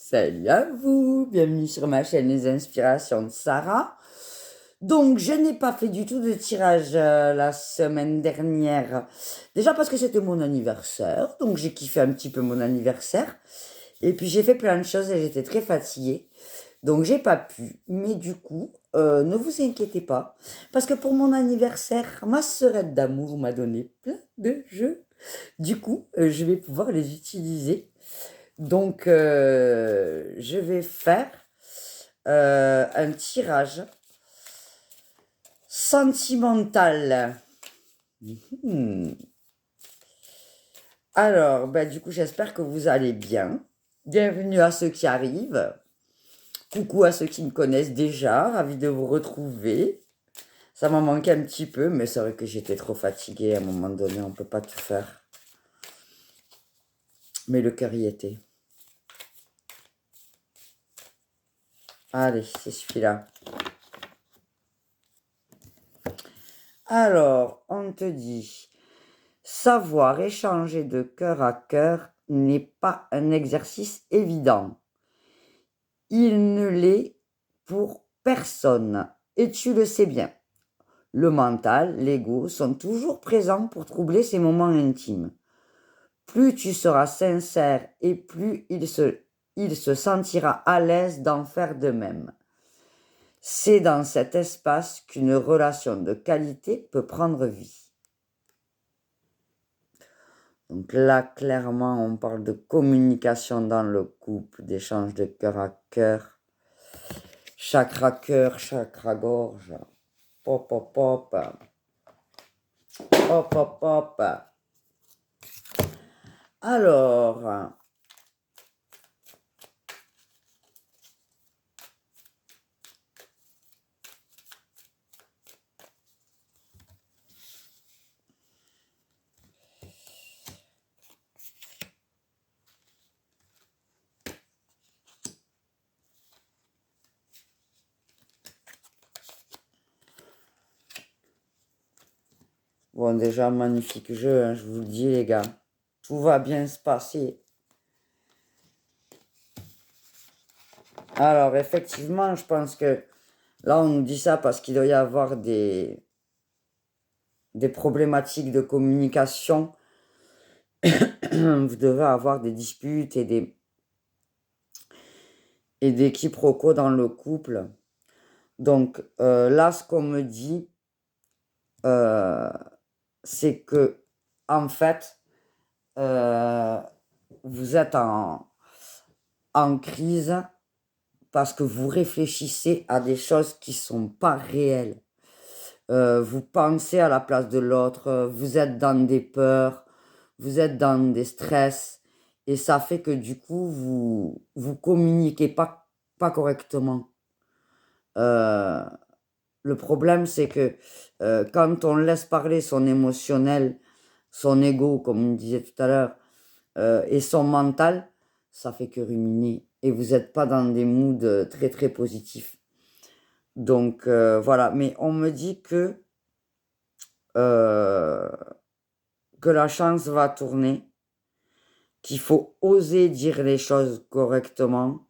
Salut à vous, bienvenue sur ma chaîne Les Inspirations de Sarah. Donc, je n'ai pas fait du tout de tirage la semaine dernière. Déjà parce que c'était mon anniversaire, donc j'ai kiffé un petit peu mon anniversaire. Et puis j'ai fait plein de choses et j'étais très fatiguée. Donc j'ai pas pu. Mais du coup, ne vous inquiétez pas. Parce que pour mon anniversaire, ma sœurette d'amour m'a donné plein de jeux. Du coup, je vais pouvoir les utiliser. Donc, je vais faire un tirage sentimental. Hmm. Alors, bah, du coup, j'espère que vous allez bien. Bienvenue à ceux qui arrivent. Coucou à ceux qui me connaissent déjà. Ravi de vous retrouver. Ça m'a manqué un petit peu, mais c'est vrai que j'étais trop fatiguée à un moment donné. On ne peut pas tout faire. Mais le cœur y était. Allez, c'est celui-là. Alors, on te dit, savoir échanger de cœur à cœur n'est pas un exercice évident. Il ne l'est pour personne, et tu le sais bien. Le mental, l'ego sont toujours présents pour troubler ces moments intimes. Plus tu seras sincère et plus il se sentira à l'aise d'en faire de même. C'est dans cet espace qu'une relation de qualité peut prendre vie. Donc là, clairement, on parle de communication dans le couple, d'échange de cœur à cœur. Chakra cœur, chakra gorge. Pop, pop, pop. Pop, pop, pop. Alors, bon, déjà, magnifique jeu, hein, je vous le dis, les gars. Tout va bien se passer. Alors, effectivement, je pense que là, on nous dit ça parce qu'il doit y avoir des problématiques de communication. Vous devez avoir des disputes et des quiproquos dans le couple. Donc, là, ce qu'on me dit, euh, c'est que, en fait, euh, vous êtes en crise parce que vous réfléchissez à des choses qui sont pas réelles. Vous pensez à la place de l'autre, vous êtes dans des peurs, vous êtes dans des stress, et ça fait que du coup, vous communiquez pas correctement. Euh, le problème, c'est que quand on laisse parler son émotionnel, son ego, comme on disait tout à l'heure, et son mental, ça fait que ruminer. Et vous n'êtes pas dans des moods très très positifs. Donc voilà, mais on me dit euh, que la chance va tourner, qu'il faut oser dire les choses correctement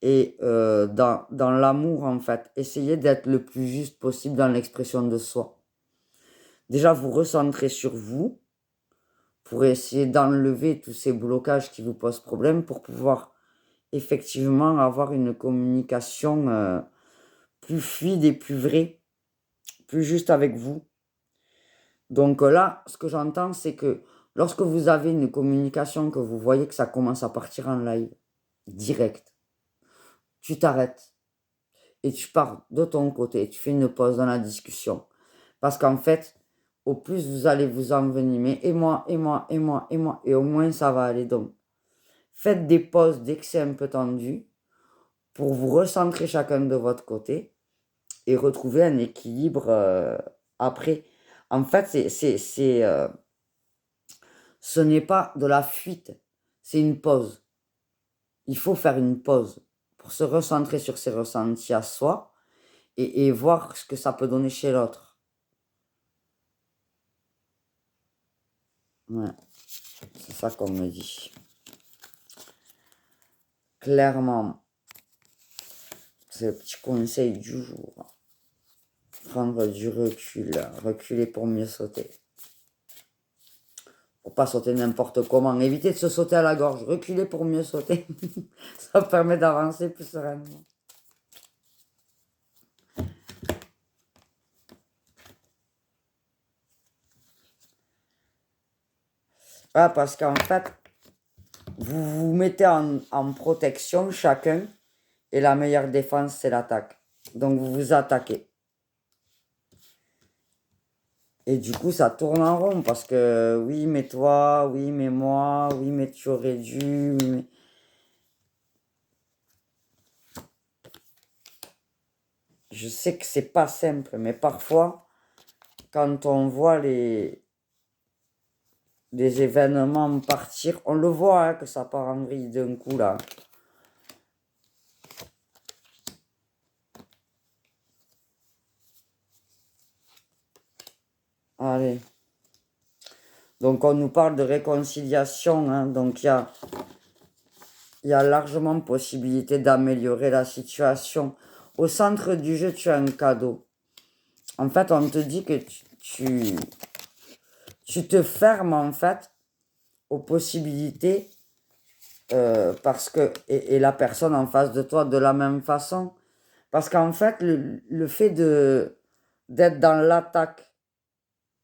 et dans l'amour, en fait, essayer d'être le plus juste possible dans l'expression de soi. Déjà, vous recentrez sur vous pour essayer d'enlever tous ces blocages qui vous posent problème pour pouvoir effectivement avoir une communication plus fluide et plus vraie, plus juste avec vous. Donc là, ce que j'entends, c'est que lorsque vous avez une communication, que vous voyez que ça commence à partir en live, direct, tu t'arrêtes et tu pars de ton côté, tu fais une pause dans la discussion. Parce qu'en fait, au plus vous allez vous envenimer, et moi, et moi, et moi, et moi, et au moins ça va aller. Donc, faites des pauses dès que c'est un peu tendu pour vous recentrer chacun de votre côté et retrouver un équilibre après. En fait, ce n'est pas de la fuite, c'est une pause. Il faut faire une pause pour se recentrer sur ses ressentis à soi et voir ce que ça peut donner chez l'autre. Ouais, c'est ça qu'on me dit. clairement, c'est le petit conseil du jour. Prendre du recul, reculer pour mieux sauter. Pour pas sauter n'importe comment. Éviter de se sauter à la gorge. Reculer pour mieux sauter. Ça permet d'avancer plus sereinement. Ah, parce qu'en fait, vous vous mettez en protection chacun. Et la meilleure défense, c'est l'attaque. Donc vous vous attaquez. Et du coup, ça tourne en rond. Parce que oui, mais toi, oui, mais moi, oui, mais tu aurais dû. Oui, mais... Je sais que c'est pas simple, mais parfois, quand on voit les événements partir, on le voit hein, que ça part en vrille d'un coup là. Allez. Donc on nous parle de réconciliation, hein, donc il y a largement possibilité d'améliorer la situation. Au centre du jeu, tu as un cadeau. En fait, on te dit que tu te fermes en fait aux possibilités parce que et la personne en face de toi de la même façon. Parce qu'en fait, le fait d'être dans l'attaque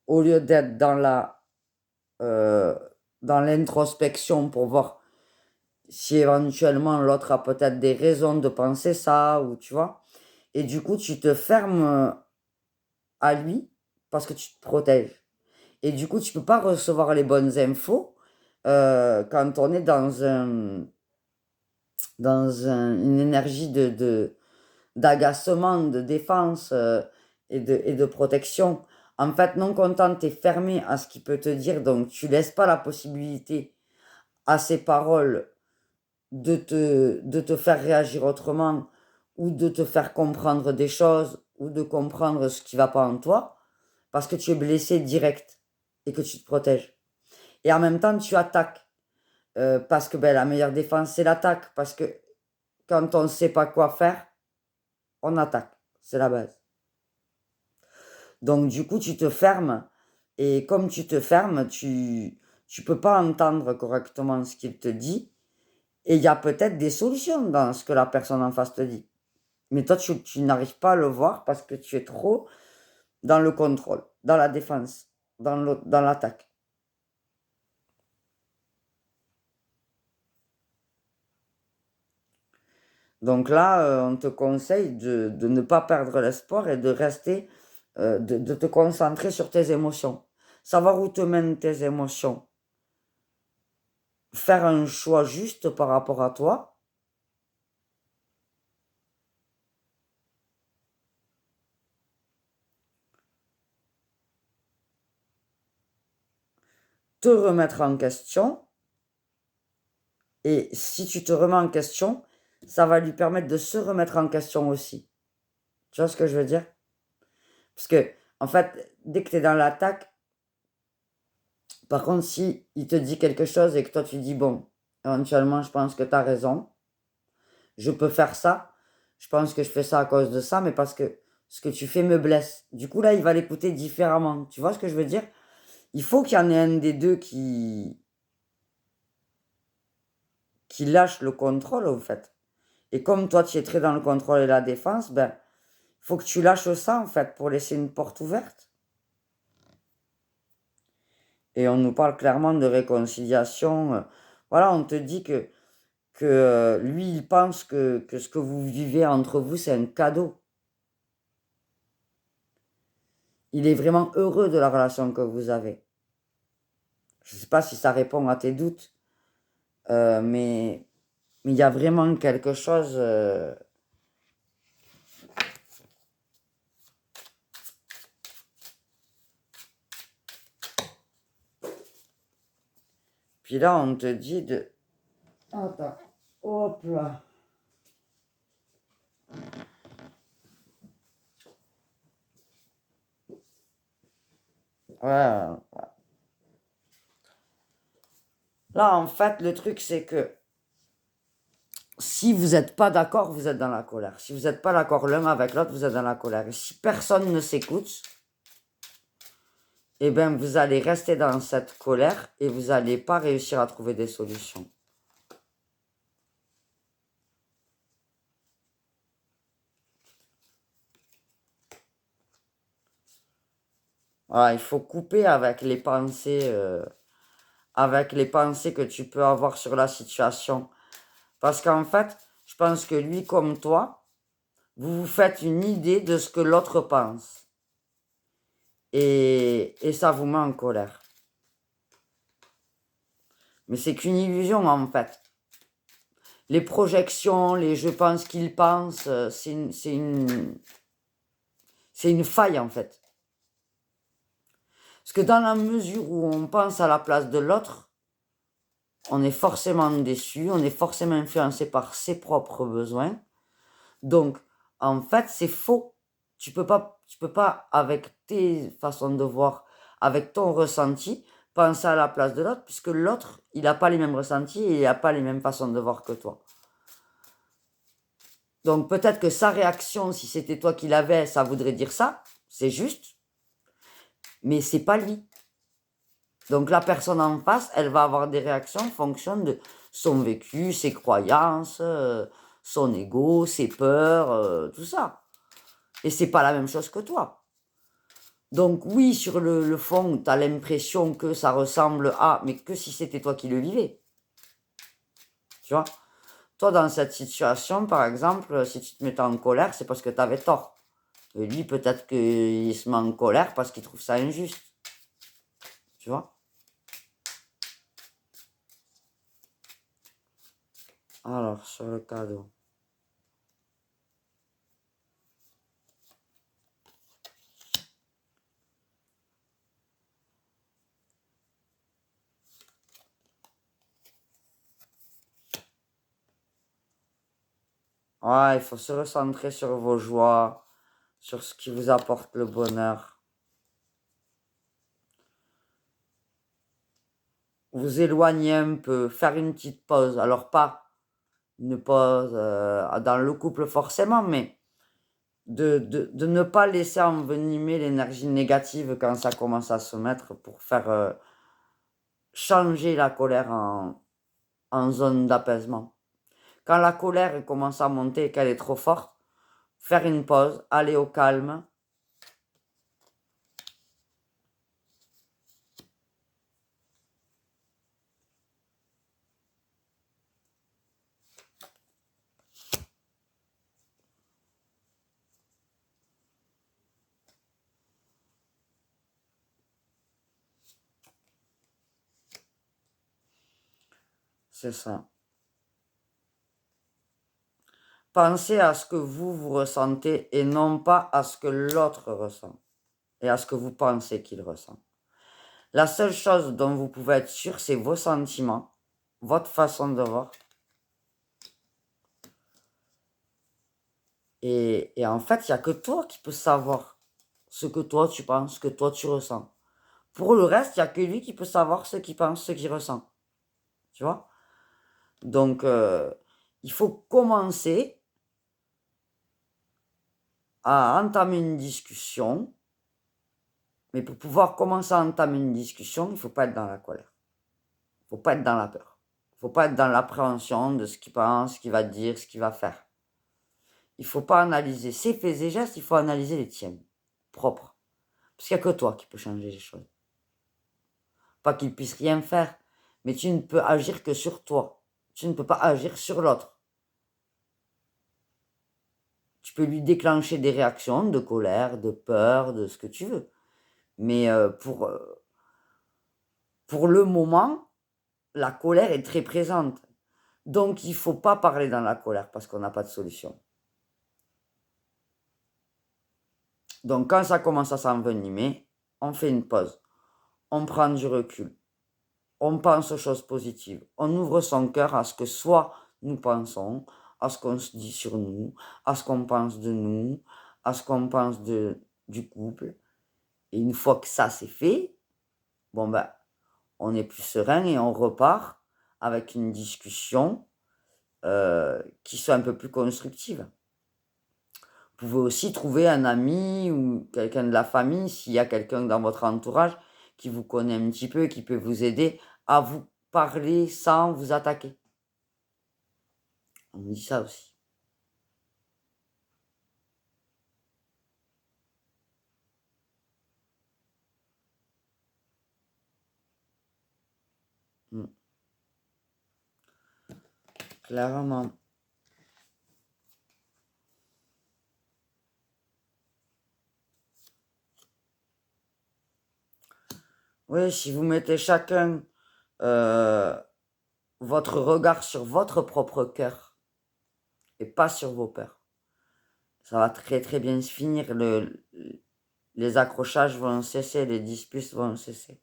au lieu d'être dans l'introspection pour voir si éventuellement l'autre a peut-être des raisons de penser ça, ou tu vois. Et du coup, tu te fermes à lui parce que tu te protèges. Et du coup, tu peux pas recevoir les bonnes infos quand on est une énergie d'agacement, de défense et de protection. En fait, non content, tu es fermé à ce qu'il peut te dire, donc tu laisses pas la possibilité à ses paroles de te faire réagir autrement ou de te faire comprendre des choses ou de comprendre ce qui va pas en toi parce que tu es blessé direct et que tu te protèges. Et en même temps, tu attaques parce que ben, la meilleure défense, c'est l'attaque. Parce que quand on ne sait pas quoi faire, on attaque. C'est la base. Donc, du coup, tu te fermes. Et comme tu te fermes, tu peux pas entendre correctement ce qu'il te dit. Et il y a peut-être des solutions dans ce que la personne en face te dit. Mais toi, tu n'arrives pas à le voir parce que tu es trop dans le contrôle, dans la défense, dans l'attaque. Donc là, on te conseille de ne pas perdre l'espoir et de rester, de te concentrer sur tes émotions. Savoir où te mènent tes émotions. Faire un choix juste par rapport à toi. Te remettre en question. Et si tu te remets en question, ça va lui permettre de se remettre en question aussi. Tu vois ce que je veux dire? Parce que, en fait, dès que tu es dans l'attaque, par contre, si il te dit quelque chose et que toi tu dis, bon, éventuellement, je pense que tu as raison, je peux faire ça, je pense que je fais ça à cause de ça, mais parce que ce que tu fais me blesse. Du coup, là, il va l'écouter différemment. Tu vois ce que je veux dire? Il faut qu'il y en ait un des deux qui lâche le contrôle, en fait. Et comme toi, tu es très dans le contrôle et la défense, ben, il faut que tu lâches ça, en fait, pour laisser une porte ouverte. Et on nous parle clairement de réconciliation. Voilà, on te dit que lui, il pense que ce que vous vivez entre vous, c'est un cadeau. Il est vraiment heureux de la relation que vous avez. Je ne sais pas si ça répond à tes doutes, mais il y a vraiment quelque chose. Puis là, on te dit de. Attends, hop là. Ouais. Là, en fait, le truc, c'est que Si vous n'êtes pas d'accord, vous êtes dans la colère. Si vous n'êtes pas d'accord l'un avec l'autre, vous êtes dans la colère. Et si personne ne s'écoute, eh bien, vous allez rester dans cette colère et vous n'allez pas réussir à trouver des solutions. Voilà, il faut couper avec les pensées que tu peux avoir sur la situation. Parce qu'en fait, je pense que lui comme toi, vous vous faites une idée de ce que l'autre pense. Et ça vous met en colère. Mais c'est qu'une illusion en fait. Les projections, les je pense qu'il pense, c'est une faille en fait. Parce que dans la mesure où on pense à la place de l'autre, on est forcément déçu, on est forcément influencé par ses propres besoins. Donc, en fait, c'est faux. Tu peux pas, avec tes façons de voir, avec ton ressenti, penser à la place de l'autre, puisque l'autre, il n'a pas les mêmes ressentis et il n'a pas les mêmes façons de voir que toi. Donc, peut-être que sa réaction, si c'était toi qui l'avais, ça voudrait dire ça, c'est juste, mais c'est pas lui. Donc, la personne en face, elle va avoir des réactions en fonction de son vécu, ses croyances, son ego, ses peurs, tout ça. Et c'est pas la même chose que toi. Donc oui, sur le fond, tu as l'impression que ça ressemble à, mais que si c'était toi qui le vivais. Tu vois? Toi, dans cette situation, par exemple, si tu te mettais en colère, c'est parce que tu avais tort. Et lui, peut-être qu'il se met en colère parce qu'il trouve ça injuste. Tu vois? Alors, sur le cadeau. Ouais, il faut se recentrer sur vos joies, sur ce qui vous apporte le bonheur. Vous éloigner un peu, faire une petite pause. Alors pas une pause dans le couple forcément, mais de ne pas laisser envenimer l'énergie négative quand ça commence à se mettre pour faire changer la colère en zone d'apaisement. Quand la colère commence à monter et qu'elle est trop forte, faire une pause, aller au calme. C'est ça. Pensez à ce que vous ressentez et non pas à ce que l'autre ressent et à ce que vous pensez qu'il ressent. La seule chose dont vous pouvez être sûr, c'est vos sentiments, votre façon de voir. Et en fait, il n'y a que toi qui peux savoir ce que toi tu penses, ce que toi tu ressens. Pour le reste, il n'y a que lui qui peut savoir ce qu'il pense, ce qu'il ressent. Tu vois? Donc, il faut commencer à entamer une discussion. Mais pour pouvoir commencer à entamer une discussion, il ne faut pas être dans la colère. Il ne faut pas être dans la peur. Il ne faut pas être dans l'appréhension de ce qu'il pense, ce qu'il va dire, ce qu'il va faire. Il ne faut pas analyser ses faits et gestes, il faut analyser les tiennes, propres. Parce qu'il n'y a que toi qui peux changer les choses. Pas qu'il puisse rien faire, mais tu ne peux agir que sur toi. Tu ne peux pas agir sur l'autre. Tu peux lui déclencher des réactions de colère, de peur, de ce que tu veux. Mais pour le moment, la colère est très présente. Donc, il ne faut pas parler dans la colère parce qu'on n'a pas de solution. Donc, quand ça commence à s'envenimer, on fait une pause. On prend du recul. On pense aux choses positives. On ouvre son cœur à ce que soit nous pensons, à ce qu'on se dit sur nous, à ce qu'on pense de nous, à ce qu'on pense du couple. Et une fois que ça c'est fait, bon on est plus serein et on repart avec une discussion qui soit un peu plus constructive. Vous pouvez aussi trouver un ami ou quelqu'un de la famille, s'il y a quelqu'un dans votre entourage qui vous connaît un petit peu et qui peut vous aider à vous parler sans vous attaquer. On me dit ça aussi. Clairement. Oui, si vous mettez chacun votre regard sur votre propre cœur et pas sur vos peurs, ça va très très bien se finir. Les accrochages vont cesser, les disputes vont cesser.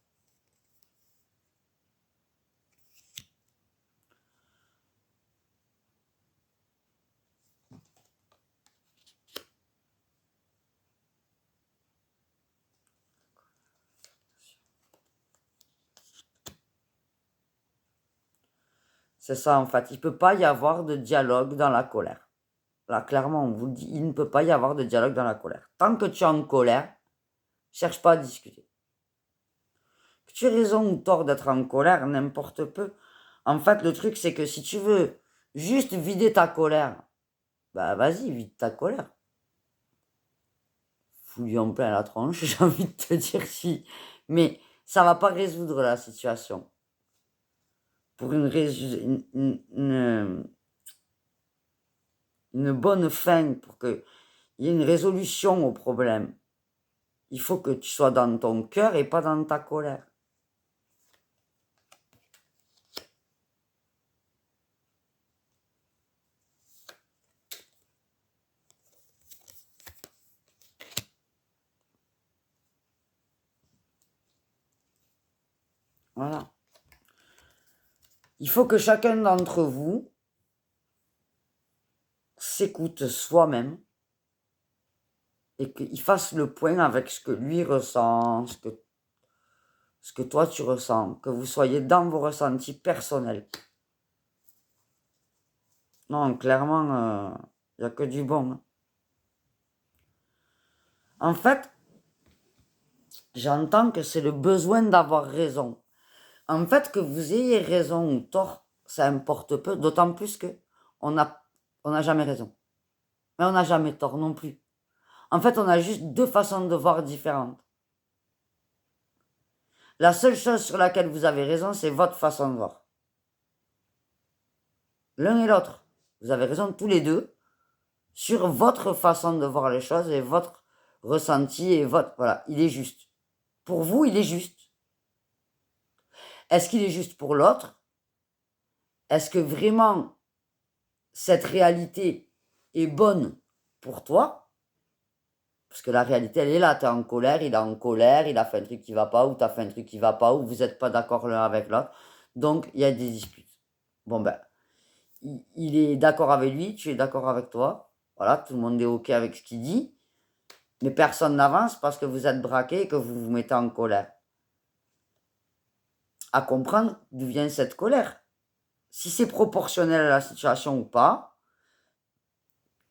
C'est ça en fait, il ne peut pas y avoir de dialogue dans la colère. Là, clairement, on vous le dit, il ne peut pas y avoir de dialogue dans la colère. Tant que tu es en colère, cherche pas à discuter. Que tu aies raison ou tort d'être en colère, n'importe peu. En fait, le truc, c'est que si tu veux juste vider ta colère, bah vas-y, vide ta colère. Fous-lui en plein la tronche, j'ai envie de te dire si. Mais ça va pas résoudre la situation. Pour une bonne fin, pour qu'il y ait une résolution au problème, il faut que tu sois dans ton cœur et pas dans ta colère. Voilà. Il faut que chacun d'entre vous s'écoute soi-même et qu'il fasse le point avec ce que lui ressent, ce que toi tu ressens, que vous soyez dans vos ressentis personnels. Non, clairement, il n'y a que du bon. En fait, j'entends que c'est le besoin d'avoir raison. En fait, que vous ayez raison ou tort, ça importe peu, d'autant plus que on n'a jamais raison. Mais on n'a jamais tort non plus. En fait, on a juste deux façons de voir différentes. La seule chose sur laquelle vous avez raison, c'est votre façon de voir. L'un et l'autre. Vous avez raison tous les deux sur votre façon de voir les choses et votre ressenti et votre... Voilà, il est juste. Pour vous, il est juste. Est-ce qu'il est juste pour l'autre? Est-ce que vraiment cette réalité est bonne pour toi? Parce que la réalité, elle est là. Tu es en colère, il est en colère, il a fait un truc qui va pas, ou tu as fait un truc qui va pas, ou vous n'êtes pas d'accord l'un avec l'autre. Donc, il y a des disputes. Bon, ben, il est d'accord avec lui, tu es d'accord avec toi. Voilà, tout le monde est OK avec ce qu'il dit. Mais personne n'avance parce que vous êtes braqué et que vous vous mettez en colère. À comprendre d'où vient cette colère. Si c'est proportionnel à la situation ou pas.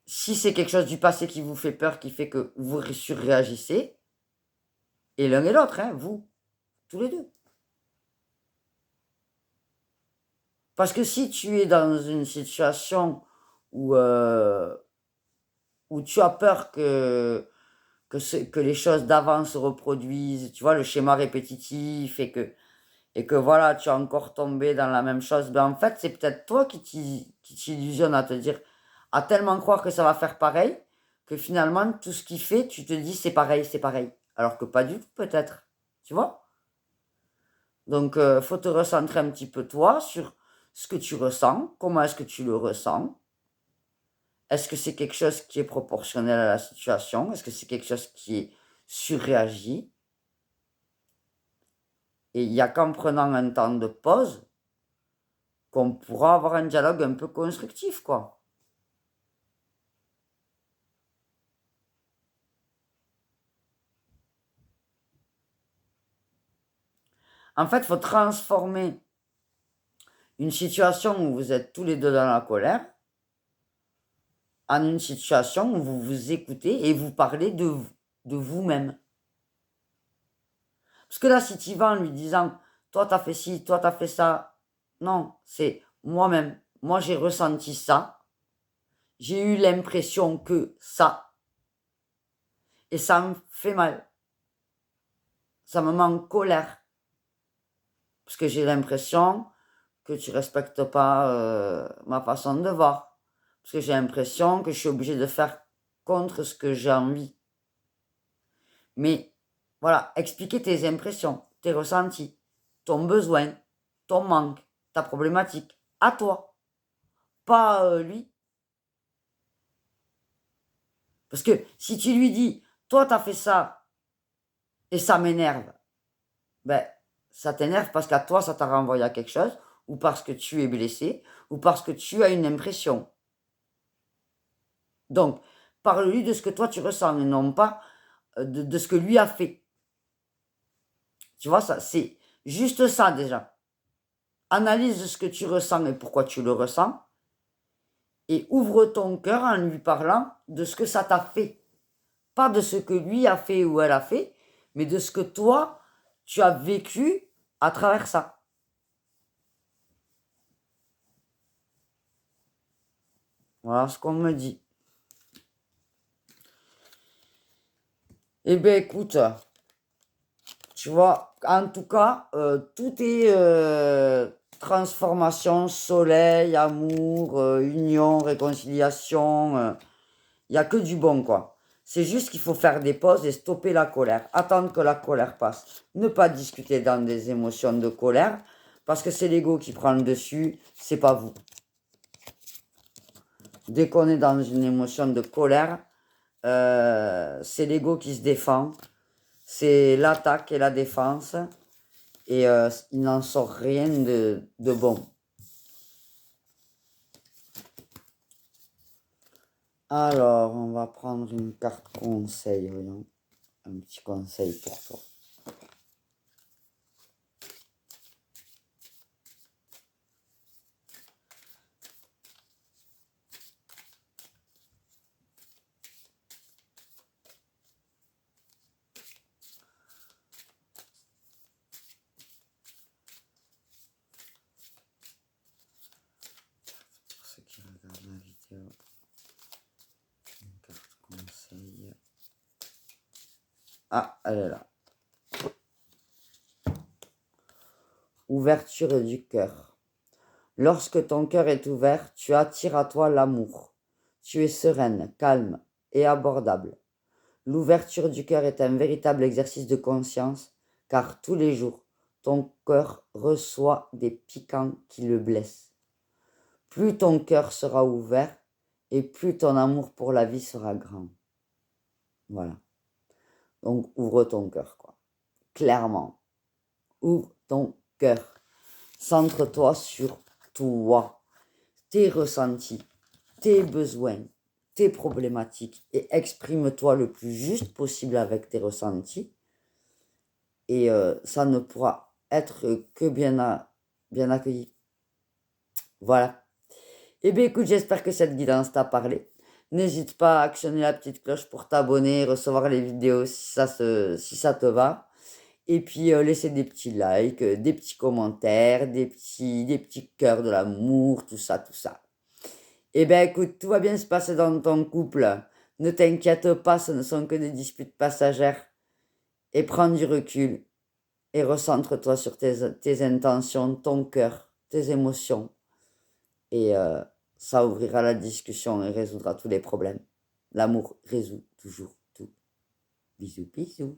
Si c'est quelque chose du passé qui vous fait peur, qui fait que vous surréagissez. Et l'un et l'autre, hein, vous, tous les deux. Parce que si tu es dans une situation où, où tu as peur que les choses d'avant se reproduisent, tu vois, le schéma répétitif, et que voilà, tu es encore tombé dans la même chose, ben en fait, c'est peut-être toi qui t'illusionne à te dire, à tellement croire que ça va faire pareil, que finalement, tout ce qu'il fait, tu te dis c'est pareil, c'est pareil. Alors que pas du tout, peut-être. Tu vois? Donc, faut te recentrer un petit peu toi sur ce que tu ressens, comment est-ce que tu le ressens. Est-ce que c'est quelque chose qui est proportionnel à la situation? Est-ce que c'est quelque chose qui est surréagi? Et il n'y a qu'en prenant un temps de pause qu'on pourra avoir un dialogue un peu constructif, quoi. En fait, il faut transformer une situation où vous êtes tous les deux dans la colère en une situation où vous vous écoutez et vous parlez de vous-même. Parce que là, si tu vas en lui disant, toi, t'as fait ci, toi, t'as fait ça, non, c'est moi-même. Moi, j'ai ressenti ça. J'ai eu l'impression que ça. Et ça me fait mal. Ça me met en colère. Parce que j'ai l'impression que tu respectes pas ma façon de voir. Parce que j'ai l'impression que je suis obligée de faire contre ce que j'ai envie. Mais voilà, expliquer tes impressions, tes ressentis, ton besoin, ton manque, ta problématique, à toi, pas lui. Parce que si tu lui dis, toi t'as fait ça et ça m'énerve, ben ça t'énerve parce qu'à toi ça t'a renvoyé à quelque chose, ou parce que tu es blessé, ou parce que tu as une impression. Donc, parle-lui de ce que toi tu ressens et non pas de ce que lui a fait. Tu vois, ça, c'est juste ça déjà. Analyse ce que tu ressens et pourquoi tu le ressens. Et ouvre ton cœur en lui parlant de ce que ça t'a fait. Pas de ce que lui a fait ou elle a fait, mais de ce que toi, tu as vécu à travers ça. Voilà ce qu'on me dit. Eh bien, écoute, tu vois, en tout cas, tout est transformation, soleil, amour, union, réconciliation. Il n'y a que du bon, quoi. C'est juste qu'il faut faire des pauses et stopper la colère. Attendre que la colère passe. Ne pas discuter dans des émotions de colère, parce que c'est l'ego qui prend le dessus, c'est pas vous. Dès qu'on est dans une émotion de colère, c'est l'ego qui se défend. C'est l'attaque et la défense. Et il n'en sort rien de bon. Alors, on va prendre une carte conseil, voyons. Un petit conseil pour toi. Pour ceux qui regardent la vidéo, une carte conseil. Ah, elle est là. Ouverture du cœur. Lorsque ton cœur est ouvert, tu attires à toi l'amour. Tu es sereine, calme et abordable. L'ouverture du cœur est un véritable exercice de conscience, car tous les jours, ton cœur reçoit des piquants qui le blessent. Plus ton cœur sera ouvert, et plus ton amour pour la vie sera grand. Voilà. Donc, ouvre ton cœur, quoi. Clairement. Ouvre ton cœur. Centre-toi sur toi, tes ressentis, tes besoins, tes problématiques, et exprime-toi le plus juste possible avec tes ressentis. Et ça ne pourra être que bien accueilli. Voilà. Eh bien, écoute, j'espère que cette guidance t'a parlé. N'hésite pas à actionner la petite cloche pour t'abonner et recevoir les vidéos si ça te va. Et puis, laisser des petits likes, des petits commentaires, des petits cœurs de l'amour, tout ça, tout ça. Eh bien, écoute, tout va bien se passer dans ton couple. Ne t'inquiète pas, ce ne sont que des disputes passagères. Et prends du recul et recentre-toi sur tes intentions, ton cœur, tes émotions. Et ça ouvrira la discussion et résoudra tous les problèmes. L'amour résout toujours tout. Bisous, bisous.